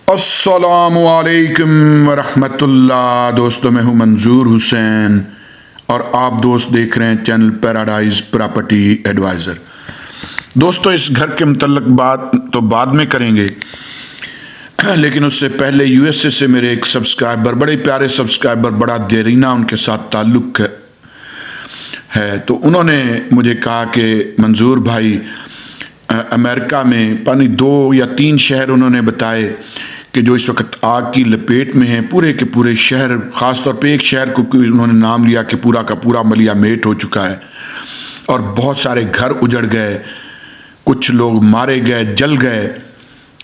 अस्सलामुअलैकुम वरहमतुल्लाह। दोस्तों, मैं हूं मंजूर हुसैन और आप दोस्त देख रहे हैं चैनल पैराडाइज प्रॉपर्टी एडवाइज़र। दोस्तों, इस घर के मुतल्लक बात तो बाद में करेंगे, लेकिन उससे पहले यूएसए से मेरे एक सब्सक्राइबर, बड़े प्यारे सब्सक्राइबर, बड़ा देरीना उनके साथ ताल्लुक़ है, तो उन्होंने मुझे कहा कि मंजूर भाई, अमेरिका में पानी 2 या 3 शहर उन्होंने बताए कि जो इस वक्त आग की लपेट में हैं। पूरे के पूरे शहर, ख़ास तौर पे एक शहर को उन्होंने नाम लिया कि पूरा का पूरा मलिया मेट हो चुका है और बहुत सारे घर उजड़ गए, कुछ लोग मारे गए, जल गए,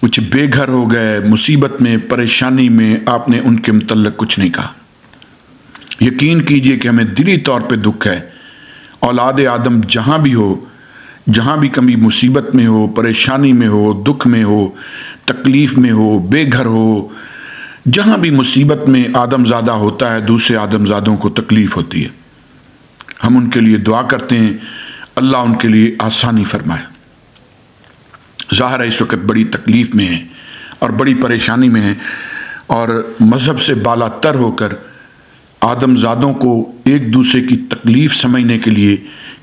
कुछ बेघर हो गए, मुसीबत में, परेशानी में। आपने उनके मुतल्लिक़ कुछ नहीं कहा। यकीन कीजिए कि हमें दिली तौर पे दुख है। औलाद आदम जहाँ भी हो, जहाँ भी कभी मुसीबत में हो, परेशानी में हो, दुख में हो, तकलीफ़ में हो, बेघर हो, जहाँ भी मुसीबत में आदमज़ादा होता है, दूसरे आदमज़ादों को तकलीफ़ होती है। हम उनके लिए दुआ करते हैं, अल्लाह उनके लिए आसानी फरमाए। ज़ाहिर है इस वक्त बड़ी तकलीफ़ में है और बड़ी परेशानी में है, और मज़हब से बालातर होकर आदमज़ादों को एक दूसरे की तकलीफ़ समझने के लिए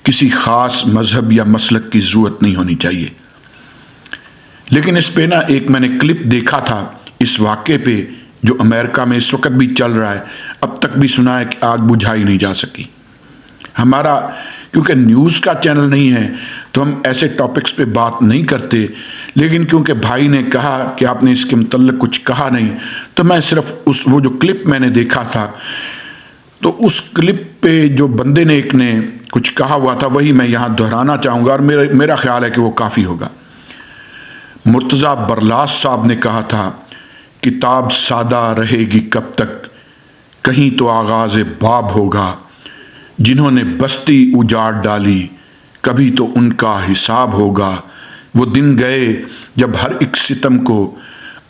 किसी ख़ास मज़हब या मसलक की ज़रूरत नहीं होनी चाहिए। लेकिन इस पे ना एक मैंने क्लिप देखा था, इस वाक़े पे जो अमेरिका में इस वक्त भी चल रहा है। अब तक भी सुना है कि आग बुझाई नहीं जा सकी। हमारा क्योंकि न्यूज़ का चैनल नहीं है तो हम ऐसे टॉपिक्स पे बात नहीं करते, लेकिन क्योंकि भाई ने कहा कि आपने इसके मुतल्लिक़ कुछ कहा नहीं, तो मैं सिर्फ वो जो क्लिप मैंने देखा था, तो उस क्लिप पे जो बंदे ने एक ने कुछ कहा हुआ था, वही मैं यहाँ दोहराना चाहूँगा और मेरा ख्याल है कि वो काफ़ी होगा। मुर्तज़ा बरलास साहब ने कहा था, किताब सादा रहेगी कब तक, कहीं तो आगाज़ बाब होगा। जिन्होंने बस्ती उजाड़ डाली, कभी तो उनका हिसाब होगा। वो दिन गए जब हर एक सितम को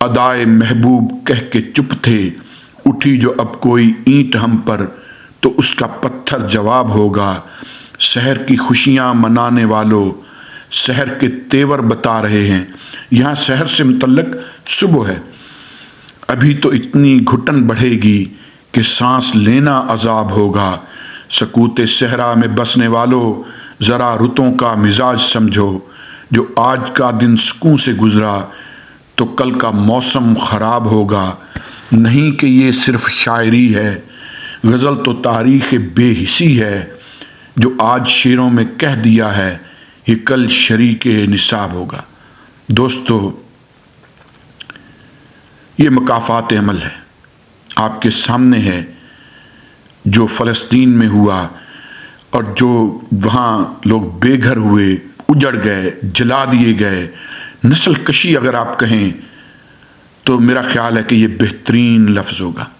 अदाए महबूब कह के चुप थे। उठी जो अब कोई ईंट हम पर, तो उसका पत्थर जवाब होगा। शहर की खुशियाँ मनाने वालों, शहर के तेवर बता रहे हैं। यहाँ शहर से मुतल्लिक़ सुबह है। अभी तो इतनी घुटन बढ़ेगी कि सांस लेना अजाब होगा। सकूते सहरा में बसने वालों, ज़रा रुतों का मिजाज समझो। जो आज का दिन सुकून से गुजरा, तो कल का मौसम ख़राब होगा। नहीं कि ये सिर्फ शायरी है, गज़ल तो तारीख़ बेहिसी है। जो आज शेरों में कह दिया है, ये कल शरीके निसाब होगा। दोस्तों, ये मकाफ़ात अमल है, आपके सामने है, जो फ़लस्तीन में हुआ और जो वहाँ लोग बेघर हुए, उजड़ गए, जला दिए गए। नस्ल कशी अगर आप कहें तो मेरा ख्याल है कि ये बेहतरीन लफ्ज़ होगा।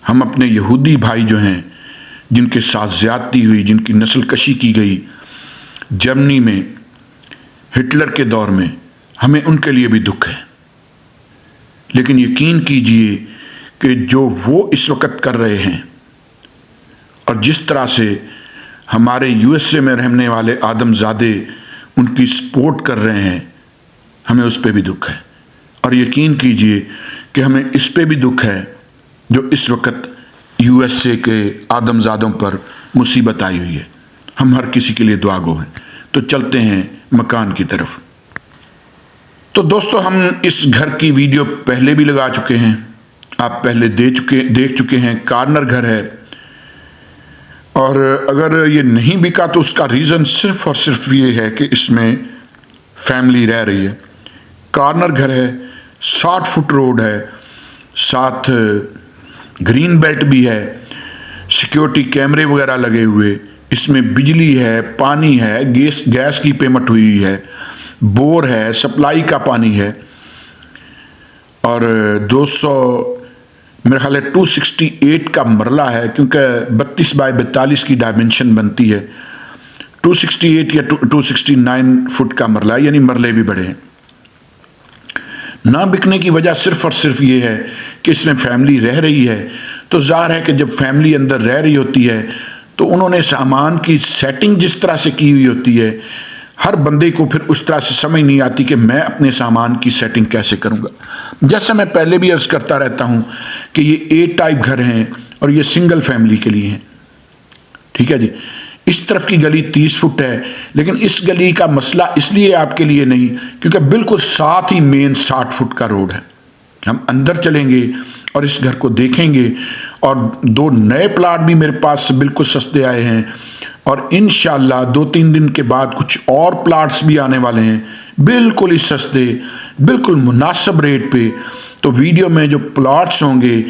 हम अपने यहूदी भाई जो हैं, जिनके साथ ज़्यादती हुई, जिनकी नस्ल कशी की गई जर्मनी में, हिटलर के दौर में, हमें उनके लिए भी दुख है। लेकिन यकीन कीजिए कि जो वो इस वक्त कर रहे हैं और जिस तरह से हमारे यूएसए में रहने वाले आदमज़ादे उनकी सपोर्ट कर रहे हैं, हमें उस पर भी दुख है। और यकीन कीजिए कि हमें इस पे भी दुख है जो इस वक्त यूएसए के आदमज़ादों पर मुसीबत आई हुई है। हम हर किसी के लिए दुआ गो हैं। तो चलते हैं मकान की तरफ। तो दोस्तों, हम इस घर की वीडियो पहले भी लगा चुके हैं, आप पहले देख चुके हैं। कॉर्नर घर है, और अगर ये नहीं बिका तो उसका रीज़न सिर्फ और सिर्फ ये है कि इसमें फैमिली रह रही है। कॉर्नर घर है, 60 फुट रोड है, साथ ग्रीन बेल्ट भी है, सिक्योरिटी कैमरे वगैरह लगे हुए, इसमें बिजली है, पानी है, गैस की पेमेंट हुई है, बोर है, सप्लाई का पानी है, और 200 मेरे ख्याल है 268 का मरला है, क्योंकि 32 बाई 42 की डायमेंशन बनती है। 268 या 269 फुट का मरला है, यानी मरले भी बड़े हैं। ना बिकने की वजह सिर्फ और सिर्फ ये है कि इसमें फैमिली रह रही है। तो ज़ाहिर है कि जब फैमिली अंदर रह रही होती है तो उन्होंने सामान की सेटिंग जिस तरह से की हुई होती है, हर बंदे को फिर उस तरह से समझ नहीं आती कि मैं अपने सामान की सेटिंग कैसे करूंगा। जैसा मैं पहले भी अर्ज करता रहता हूं कि ये ए टाइप घर हैं और ये सिंगल फैमिली के लिए हैं। ठीक है जी, इस तरफ की गली 30 फुट है, लेकिन इस गली का मसला इसलिए आपके लिए नहीं क्योंकि बिल्कुल साथ ही मेन 60 फुट का रोड है। हम अंदर चलेंगे और इस घर को देखेंगे, और 2 नए प्लाट भी मेरे पास बिल्कुल सस्ते आए हैं, और इंशाल्लाह 2-3 दिन के बाद कुछ और प्लाट्स भी आने वाले हैं बिल्कुल ही सस्ते, बिल्कुल मुनासिब रेट पे। तो वीडियो में जो प्लाट्स होंगे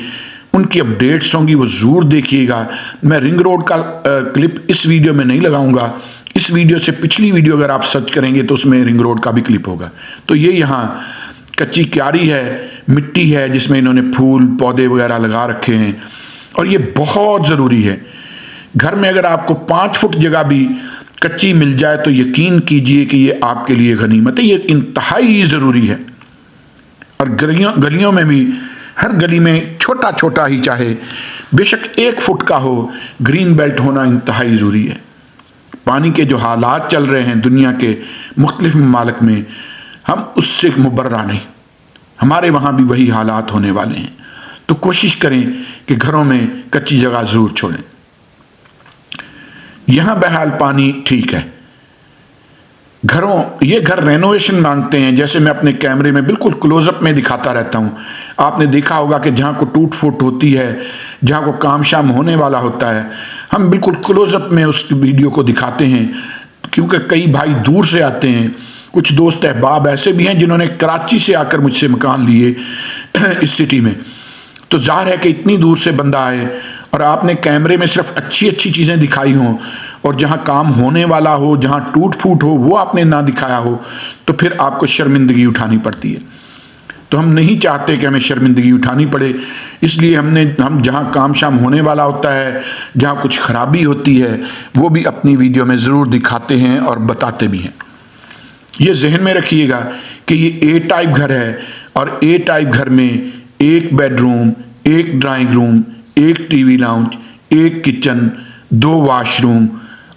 उनकी अपडेट्स होंगी, वो ज़रूर देखिएगा। मैं रिंग रोड का क्लिप इस वीडियो में नहीं लगाऊंगा, इस वीडियो से पिछली वीडियो अगर आप सर्च करेंगे तो उसमें रिंग रोड का भी क्लिप होगा। तो ये यहाँ कच्ची क्यारी है, मिट्टी है जिसमें इन्होंने फूल पौधे वगैरह लगा रखे हैं, और ये बहुत ज़रूरी है। घर में अगर आपको 5 फुट जगह भी कच्ची मिल जाए तो यकीन कीजिए कि ये आपके लिए गनीमत है, ये इंतहाई ज़रूरी है। और गलियों में भी हर गली में छोटा छोटा ही चाहे बेशक 1 फुट का हो, ग्रीन बेल्ट होना इंतहाई ज़रूरी है। पानी के जो हालात चल रहे हैं दुनिया के मुख्तलिफ ममालिक में, हम उससे मुबर्रा नहीं, हमारे वहाँ भी वही हालात होने वाले हैं। तो कोशिश करें कि घरों में कच्ची जगह ज़रूर छोड़ें। यहाँ बहरहाल पानी ठीक है। ये घर रेनोवेशन मांगते हैं, जैसे मैं अपने कैमरे में बिल्कुल क्लोजअप में दिखाता रहता हूँ। आपने देखा होगा कि जहाँ को टूट फूट होती है, जहाँ को काम शाम होने वाला होता है, हम बिल्कुल क्लोजअप में उस वीडियो को दिखाते हैं, क्योंकि कई भाई दूर से आते हैं। कुछ दोस्त अहबाब ऐसे भी हैं जिन्होंने कराची से आकर मुझसे मकान लिए इस सिटी में। तो जाहिर है कि इतनी दूर से बंदा आए और आपने कैमरे में सिर्फ अच्छी अच्छी चीज़ें दिखाई हों, और जहां काम होने वाला हो, जहां टूट फूट हो, वो आपने ना दिखाया हो, तो फिर आपको शर्मिंदगी उठानी पड़ती है। तो हम नहीं चाहते कि हमें शर्मिंदगी उठानी पड़े, इसलिए हम जहां काम शाम होने वाला होता है, जहां कुछ खराबी होती है, वो भी अपनी वीडियो में ज़रूर दिखाते हैं और बताते भी हैं। ये जहन में रखिएगा कि ये ए टाइप घर है, और ए टाइप घर में 1 bedroom, 1 drawing room, 1 TV lounge, 1 kitchen, 2 washroom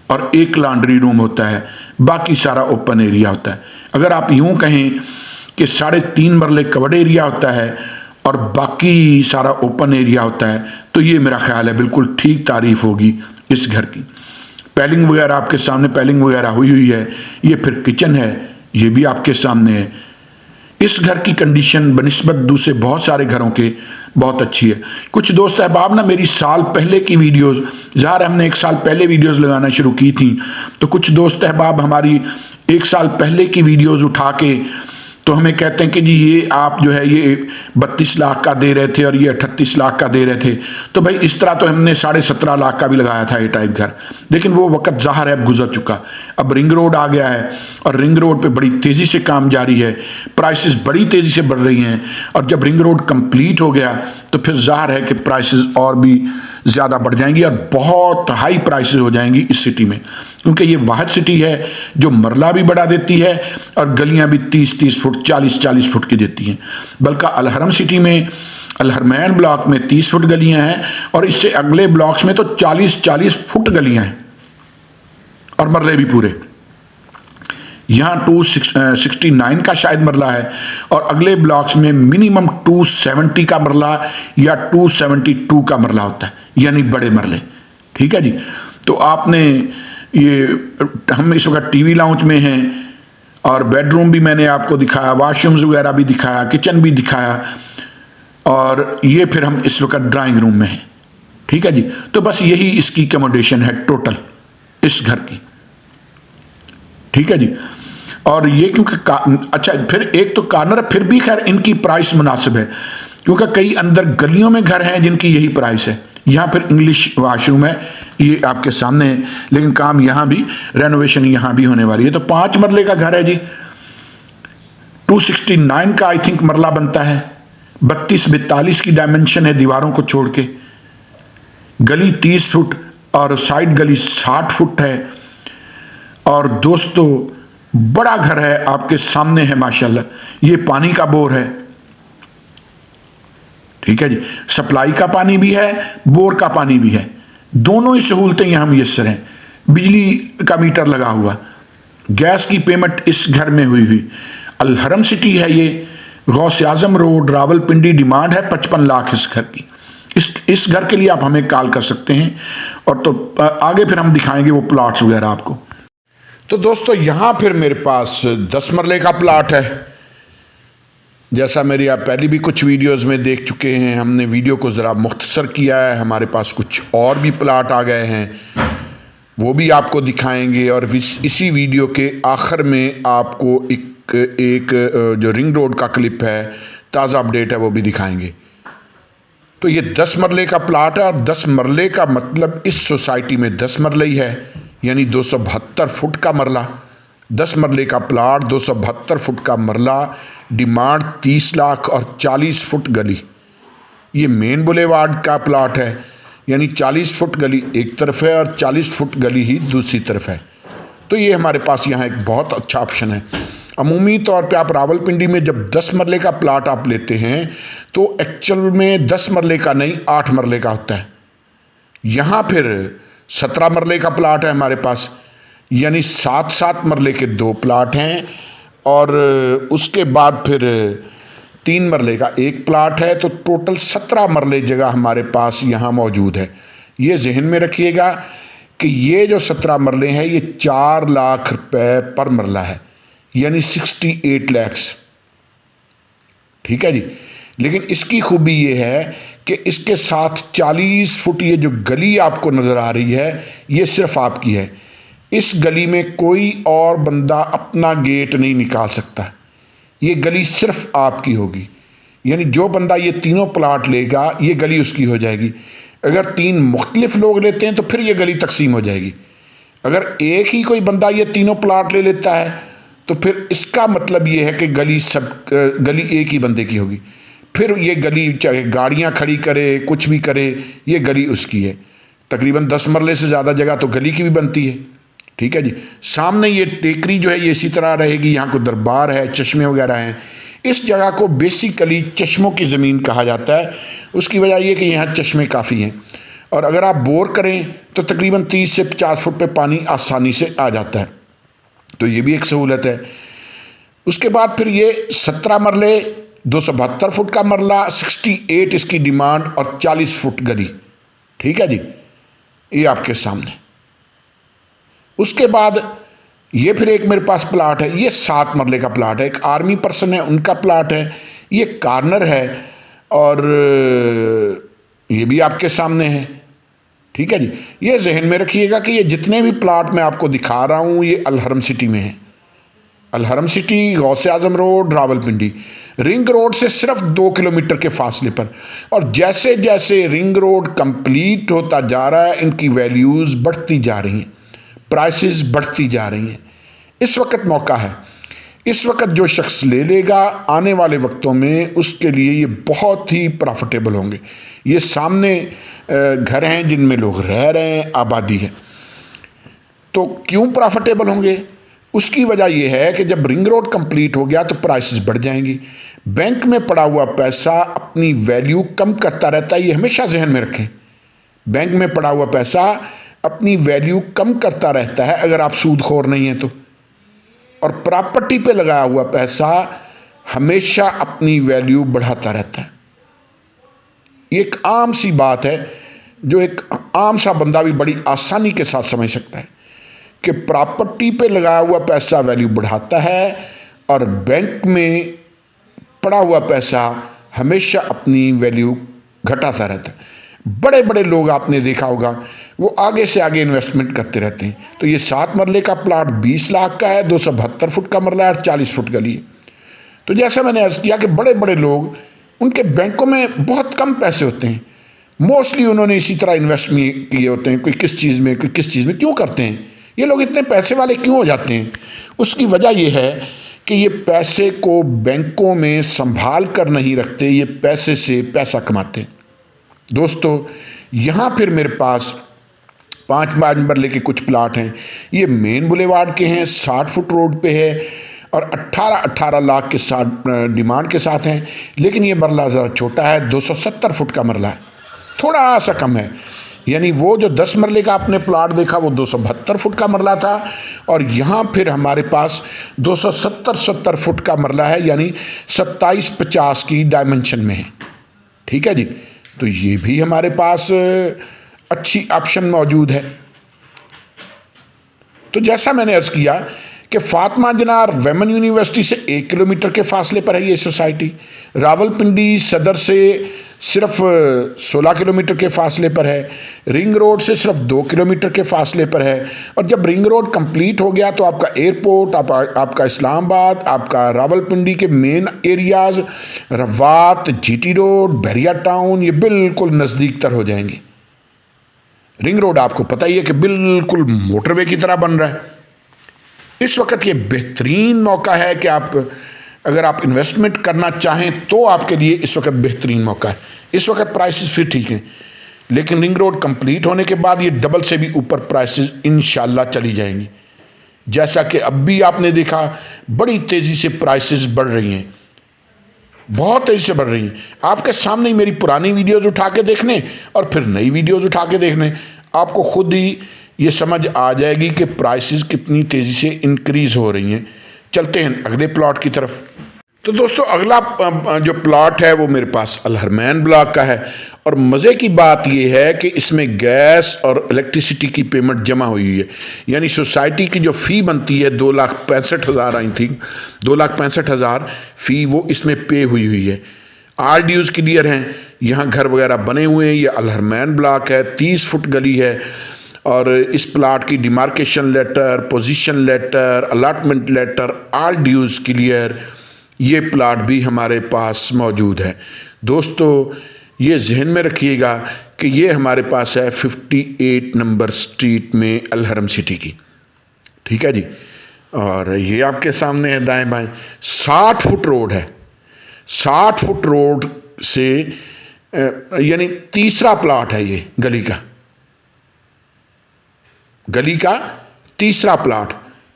और 1 लॉन्ड्री रूम होता है। बाकी सारा ओपन एरिया होता है। अगर आप यूं कहें कि 3.5 मरले कवर्ड एरिया होता है और बाकी सारा ओपन एरिया होता है, तो ये मेरा ख्याल है बिल्कुल ठीक तारीफ होगी इस घर की। पैलिंग वगैरह आपके सामने, पैलिंग वगैरह हुई है। ये फिर किचन है, ये भी आपके सामने है। इस घर की कंडीशन बनिस्बत दूसरे बहुत सारे घरों के बहुत अच्छी है। कुछ दोस्त अहबाब ना मेरी साल पहले की वीडियोस, ज़ाहिर हमने 1 साल पहले वीडियोस लगाना शुरू की थी, तो कुछ दोस्त अहबाब हमारी 1 साल पहले की वीडियोस उठा के तो हमें कहते हैं कि जी ये आप जो है ये 32 लाख का दे रहे थे और ये 38 लाख का दे रहे थे। तो भाई इस तरह तो हमने 17.5 लाख का भी लगाया था ये टाइप घर, लेकिन वो वक्त ज़ाहिर है अब गुजर चुका। अब रिंग रोड आ गया है और रिंग रोड पे बड़ी तेज़ी से काम जारी है, प्राइसेस बड़ी तेज़ी से बढ़ रही हैं, और जब रिंग रोड कंप्लीट हो गया तो फिर ज़ाहिर है कि प्राइसेस और भी ज़्यादा बढ़ जाएंगी और बहुत हाई प्राइसेस हो जाएंगी इस सिटी में, क्योंकि ये वाहिद सिटी है जो मरला भी बढ़ा देती है और गलियां भी 30-30 फुट 40-40 फुट की देती हैं। बल्कि अलहरम सिटी में, अलहरमैन ब्लॉक में 30 फुट गलियां हैं, और इससे अगले ब्लॉक्स में तो 40-40 फुट गलियां हैं और मरले भी पूरे। यहाँ 269 का शायद मरला है, और अगले ब्लॉक्स में मिनिमम 270 का मरला या 272 का मरला होता है, यानी बड़े मरले। ठीक है जी। तो आपने हम इस वक्त टीवी लाउंज में हैं, और बेडरूम भी मैंने आपको दिखाया, वाशरूम्स वगैरह भी दिखाया, किचन भी दिखाया, और ये फिर हम इस वक्त ड्राइंग रूम में हैं। ठीक है जी। तो बस यही इसकी अकोमोडेशन है टोटल इस घर की। ठीक है जी। और ये क्योंकि अच्छा, फिर एक तो कॉर्नर है, फिर भी खैर इनकी प्राइस मुनासिब है, क्योंकि कई अंदर गलियों में घर हैं जिनकी यही प्राइस है। यहाँ फिर इंग्लिश वाशरूम है, ये आपके सामने है, लेकिन काम यहाँ भी, रेनोवेशन यहाँ भी होने वाली है। तो 5 मरले का घर है जी, 269 का आई थिंक मरला बनता है, 32-42 की डायमेंशन है दीवारों को छोड़ के, गली 30 फुट और साइड गली 60 फुट है। और दोस्तों बड़ा घर है, आपके सामने है माशाल्लाह। ये पानी का बोर है। ठीक है जी। सप्लाई का पानी भी है, बोर का पानी भी है, दोनों ही सहूलतें यहां मुयस्सर हैं। बिजली का मीटर लगा हुआ, गैस की पेमेंट इस घर में हुई। अल हरम सिटी है ये, गौसे आजम रोड, रावलपिंडी। डिमांड है 55 लाख इस घर की। इस घर के लिए आप हमें कॉल कर सकते हैं, और तो आगे फिर हम दिखाएंगे वो प्लाट्स वगैरह आपको। तो दोस्तों यहाँ फिर मेरे पास 10 मरले का प्लाट है। जैसा मेरी आप पहले भी कुछ वीडियोस में देख चुके हैं, हमने वीडियो को ज़रा मुख्तसर किया है। हमारे पास कुछ और भी प्लाट आ गए हैं, वो भी आपको दिखाएंगे। और इसी वीडियो के आखिर में आपको एक जो रिंग रोड का क्लिप है, ताज़ा अपडेट है, वो भी दिखाएंगे। तो ये 10 मरले का प्लाट है, और 10 मरले का मतलब इस सोसाइटी में 10 मरले ही है, यानी 272 फुट का मरला। 10 मरले का प्लाट, 272 फुट का मरला, डिमांड 30 लाख और 40 फुट गली। ये मेन बुलेवार्ड का प्लाट है, यानी 40 फुट गली एक तरफ है और 40 फुट गली ही दूसरी तरफ है। तो ये हमारे पास यहाँ एक बहुत अच्छा ऑप्शन है। अमूमी तौर पे आप रावलपिंडी में जब 10 मरले का प्लाट आप लेते हैं तो एक्चुअल में 10 मरले का नहीं 8 मरले का होता है। यहाँ फिर 17 मरले का प्लाट है हमारे पास, यानी 7 मरले के 2 प्लाट हैं। और उसके बाद फिर 3 मरले का 1 प्लाट है। तो टोटल 17 मरले जगह हमारे पास यहाँ मौजूद है। ये जहन में रखिएगा कि ये जो 17 मरले हैं ये 4 लाख रुपए पर मरला है, यानी 68 लैक्स। ठीक है जी। लेकिन इसकी खूबी ये है कि इसके साथ 40 फुट ये जो गली आपको नज़र आ रही है, ये सिर्फ आपकी है। इस गली में कोई और बंदा अपना गेट नहीं निकाल सकता। ये गली सिर्फ आपकी होगी, यानी जो बंदा ये तीनों प्लाट लेगा ये गली उसकी हो जाएगी। अगर 3 मुख्तलिफ लोग लेते हैं तो फिर ये गली तकसीम हो जाएगी। अगर एक ही कोई बंदा ये तीनों प्लाट ले लेता है तो फिर इसका मतलब ये है कि गली एक ही बंदे की होगी। फिर ये गली चाहे गाड़ियाँ खड़ी करे, कुछ भी करे, ये गली उसकी है। तकरीबन 10 मरले से ज़्यादा जगह तो गली की भी बनती है। ठीक है जी। सामने ये टेकरी जो है ये इसी तरह रहेगी, यहाँ को दरबार है, चश्मे वगैरह हैं। इस जगह को बेसिकली चश्मों की ज़मीन कहा जाता है। उसकी वजह यह कि यहाँ चश्मे काफ़ी हैं, और अगर आप बोर करें तो तकरीबन 30 से 50 फुट पे पानी आसानी से आ जाता है। तो ये भी एक सहूलत है। उसके बाद फिर ये 17 मरले, 272 फुट का मरला, 68 इसकी डिमांड और 40 फुट गली। ठीक है जी, ये आपके सामने। उसके बाद ये फिर एक मेरे पास प्लाट है, ये 7 मरले का प्लाट है। एक आर्मी पर्सन है, उनका प्लाट है, ये कार्नर है, और ये भी आपके सामने है। ठीक है जी। ये जहन में रखिएगा कि ये जितने भी प्लाट मैं आपको दिखा रहा हूँ ये अल हरम सिटी में है। अल हरम सिटी, गौसे आजम रोड, रावलपिंडी, रिंग रोड से सिर्फ 2 किलोमीटर के फासले पर। और जैसे जैसे रिंग रोड कंप्लीट होता जा रहा है इनकी वैल्यूज़ बढ़ती जा रही हैं, प्राइसेस बढ़ती जा रही हैं। इस वक्त मौका है। इस वक्त जो शख्स ले लेगा आने वाले वक्तों में उसके लिए ये बहुत ही प्रॉफिटेबल होंगे। ये सामने घर हैं जिनमें लोग रह रहे हैं, आबादी है। तो क्यों प्रॉफिटेबल होंगे? उसकी वजह यह है कि जब रिंग रोड कंप्लीट हो गया तो प्राइसेस बढ़ जाएंगी। बैंक में पड़ा हुआ पैसा अपनी वैल्यू कम करता रहता है, ये हमेशा जहन में रखें। बैंक में पड़ा हुआ पैसा अपनी वैल्यू कम करता रहता है अगर आप सूदखोर नहीं हैं तो। और प्रॉपर्टी पे लगाया हुआ पैसा हमेशा अपनी वैल्यू बढ़ाता रहता है। ये एक आम सी बात है जो एक आम सा बंदा भी बड़ी आसानी के साथ समझ सकता है कि प्रॉपर्टी पे लगाया हुआ पैसा वैल्यू बढ़ाता है, और बैंक में पड़ा हुआ पैसा हमेशा अपनी वैल्यू घटाता रहता है। बड़े बड़े लोग आपने देखा होगा वो आगे से आगे इन्वेस्टमेंट करते रहते हैं। तो ये 7 मरले का प्लाट 20 लाख का है, 272 फुट का मरला है और 40 फुट गली है। तो जैसा मैंने अर्ज़ किया कि बड़े बड़े लोग, उनके बैंकों में बहुत कम पैसे होते हैं, मोस्टली उन्होंने इसी तरह इन्वेस्ट किए होते हैं, कोई किस चीज़ में, कोई किस चीज़ में। क्यों करते हैं ये लोग इतने पैसे वाले क्यों हो जाते हैं? उसकी वजह यह है कि ये पैसे को बैंकों में संभाल कर नहीं रखते, ये पैसे से पैसा कमाते हैं। दोस्तों यहाँ फिर मेरे पास 5 मरले के कुछ प्लाट हैं। ये मेन बुलेवार्ड के हैं, 60 फुट रोड पे है, और 18 लाख के साथ डिमांड के साथ हैं। लेकिन ये मरला ज़रा छोटा है, 270 फुट का मरला है, थोड़ा सा कम है। यानी वो जो 10 मरले का आपने प्लाट देखा वो 272 फुट का मरला था, और यहाँ फिर हमारे पास 270 फुट का मरला है, यानी 2750 की डायमेंशन में है। ठीक है जी, तो ये भी हमारे पास अच्छी ऑप्शन मौजूद है। तो जैसा मैंने अर्ज किया कि फातिमा जनार वेमन यूनिवर्सिटी से 1 किलोमीटर के फासले पर है ये सोसाइटी। रावलपिंडी सदर से सिर्फ 16 किलोमीटर के फासले पर है। रिंग रोड से सिर्फ 2 किलोमीटर के फासले पर है। और जब रिंग रोड कंप्लीट हो गया तो आपका एयरपोर्ट, आपका इस्लामाबाद, आपका रावलपिंडी के main areas, Rawat, GT road, Bahria town, ये बिल्कुल नज़दीक तर हो जाएंगे। रिंग रोड आपको पता ही है कि बिल्कुल मोटरवे की तरह बन रहा है। इस वक्त ये बेहतरीन मौका है कि अगर आप इन्वेस्टमेंट करना चाहें तो आपके लिए इस वक्त बेहतरीन मौका है। इस वक्त प्राइसेस फिर ठीक हैं, लेकिन रिंग रोड कंप्लीट होने के बाद ये डबल से भी ऊपर प्राइसेस इंशाल्लाह चली जाएंगी। जैसा कि अब भी आपने देखा बड़ी तेज़ी से प्राइसेस बढ़ रही हैं, बहुत तेज़ी से बढ़ रही हैं। आपके सामने ही मेरी पुरानी वीडियोज़ उठा के देखने और फिर नई वीडियोज़ उठा के देखने, आपको खुद ही ये समझ आ जाएगी कि प्राइसेस कितनी तेज़ी से इंक्रीज़ हो रही हैं। चलते हैं अगले प्लॉट की तरफ। तो दोस्तों अगला जो प्लॉट है वो मेरे पास अलहरमैन ब्लॉक का है, और मज़े की बात ये है कि इसमें गैस और इलेक्ट्रिसिटी की पेमेंट जमा हुई है। यानी सोसाइटी की जो फ़ी बनती है 2,65,000, आई थिंक 2,65,000 फ़ी वो इसमें पे हुई है। आर ड्यूज़ क्लियर हैं, यहाँ घर वगैरह बने हुए हैं। ये अलहरमैन ब्लॉक है, 30 फुट गली है, और इस प्लाट की demarcation letter, position letter, allotment letter, all dues clear, ये प्लाट भी हमारे पास मौजूद है। दोस्तों ये जहन में रखिएगा कि ये हमारे पास है 58 नंबर स्ट्रीट में अलहरम सिटी की। ठीक है जी, और ये आपके सामने है दाएं बाएं 60 फुट रोड है। 60 फुट रोड से यानी तीसरा प्लाट है ये गली का तीसरा प्लाट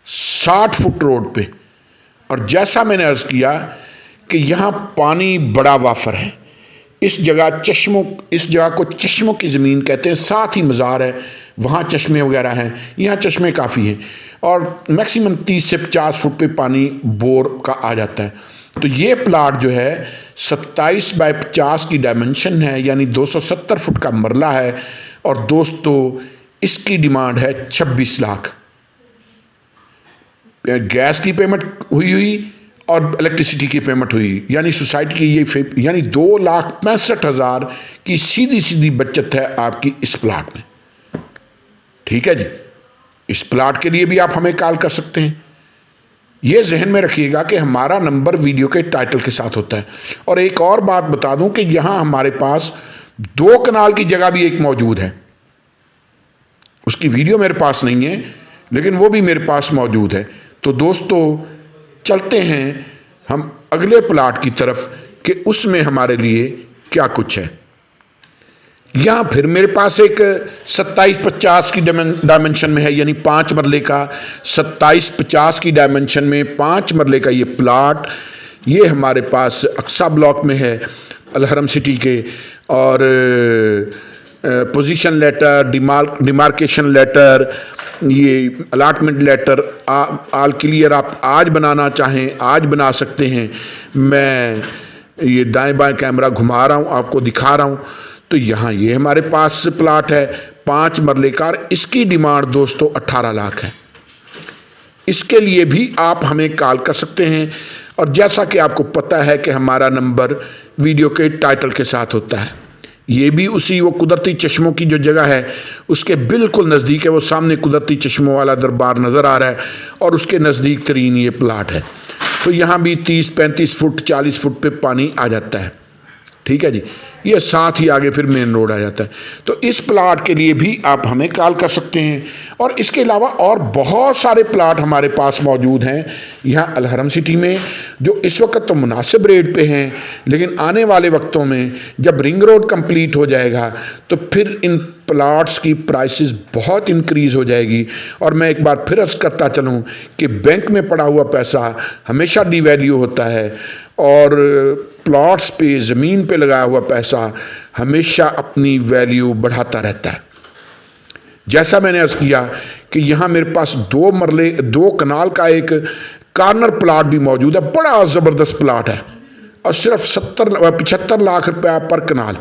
60 फुट रोड पे। और जैसा मैंने अर्ज़ किया कि यहाँ पानी बड़ा वाफर है। इस जगह को चश्मों की ज़मीन कहते हैं, साथ ही मज़ार है, वहाँ चश्मे वगैरह हैं, यहाँ चश्मे काफ़ी हैं, और मैक्सिमम 30 से 50 फुट पे पानी बोर का आ जाता है। तो ये प्लाट जो है 27 बाय 50 की डायमेंशन है, यानी 270 फुट का मरला है। और दोस्तों इसकी डिमांड है 26 लाख। गैस की पेमेंट हुई और इलेक्ट्रिसिटी की पेमेंट हुई, यानी सोसाइटी की ये यानी 2,65,000 की सीधी सीधी बचत है आपकी इस प्लाट में। ठीक है जी, इस प्लाट के लिए भी आप हमें कॉल कर सकते हैं। ये जहन में रखिएगा कि हमारा नंबर वीडियो के टाइटल के साथ होता है। और एक और बात बता दूं कि यहाँ हमारे पास 2 कनाल की जगह भी एक मौजूद है। उसकी वीडियो मेरे पास नहीं है, लेकिन वो भी मेरे पास मौजूद है। तो दोस्तों चलते हैं हम अगले प्लाट की तरफ कि उसमें हमारे लिए क्या कुछ है। यहाँ फिर मेरे पास एक 2750 की डायमेंशन में है, यानी 5 मरले का 2750 की डायमेंशन में 5 मरले का ये प्लाट, ये हमारे पास अक्सा ब्लॉक में है अलहरम सिटी के। और पोजीशन लेटर, डिमार्केशन लेटर, ये अलॉटमेंट लेटर आल क्लियर आप आज बनाना चाहें आज बना सकते हैं। मैं ये दाएं बाएं कैमरा घुमा रहा हूँ, आपको दिखा रहा हूँ। तो यहाँ ये हमारे पास प्लाट है 5 मरले का, इसकी डिमांड दोस्तों 18 लाख है। इसके लिए भी आप हमें कॉल कर सकते हैं। और जैसा कि आपको पता है कि हमारा नंबर वीडियो के टाइटल के साथ होता है। ये भी उसी वो कुदरती चश्मों की जो जगह है उसके बिल्कुल नज़दीक है। वो सामने कुदरती चश्मों वाला दरबार नज़र आ रहा है और उसके नज़दीक तरीन ये प्लाट है। तो यहाँ भी 30-35 फुट 40 फुट पे पानी आ जाता है। ठीक है जी, ये साथ ही आगे फिर मेन रोड आ जाता है। तो इस प्लाट के लिए भी आप हमें कॉल कर सकते हैं। और इसके अलावा और बहुत सारे प्लाट हमारे पास मौजूद हैं यहाँ अलहरम सिटी में, जो इस वक्त तो मुनासिब रेट पे हैं, लेकिन आने वाले वक्तों में जब रिंग रोड कंप्लीट हो जाएगा तो फिर इन प्लाट्स की प्राइसेस बहुत इंक्रीज़ हो जाएगी। और मैं एक बार फिर अर्ज़ करता चलूँ कि बैंक में पड़ा हुआ पैसा हमेशा डिवैल्यू होता है, और प्लॉट्स पे ज़मीन पे लगाया हुआ पैसा हमेशा अपनी वैल्यू बढ़ाता रहता है। जैसा मैंने अर्ज़ किया कि यहाँ मेरे पास 2 मरले 2 कनाल का एक कार्नर प्लाट भी मौजूद है, बड़ा ज़बरदस्त प्लाट है और सिर्फ 75 लाख रुपया पर कनाल,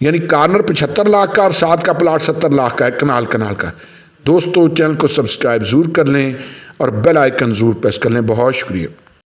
यानी कार्नर 75 लाख का और साथ का प्लाट 70 लाख का है कनाल का। दोस्तों चैनल को सब्सक्राइब ज़रूर कर लें और बेल आइकन ज़रूर प्रेस कर लें। बहुत शुक्रिया।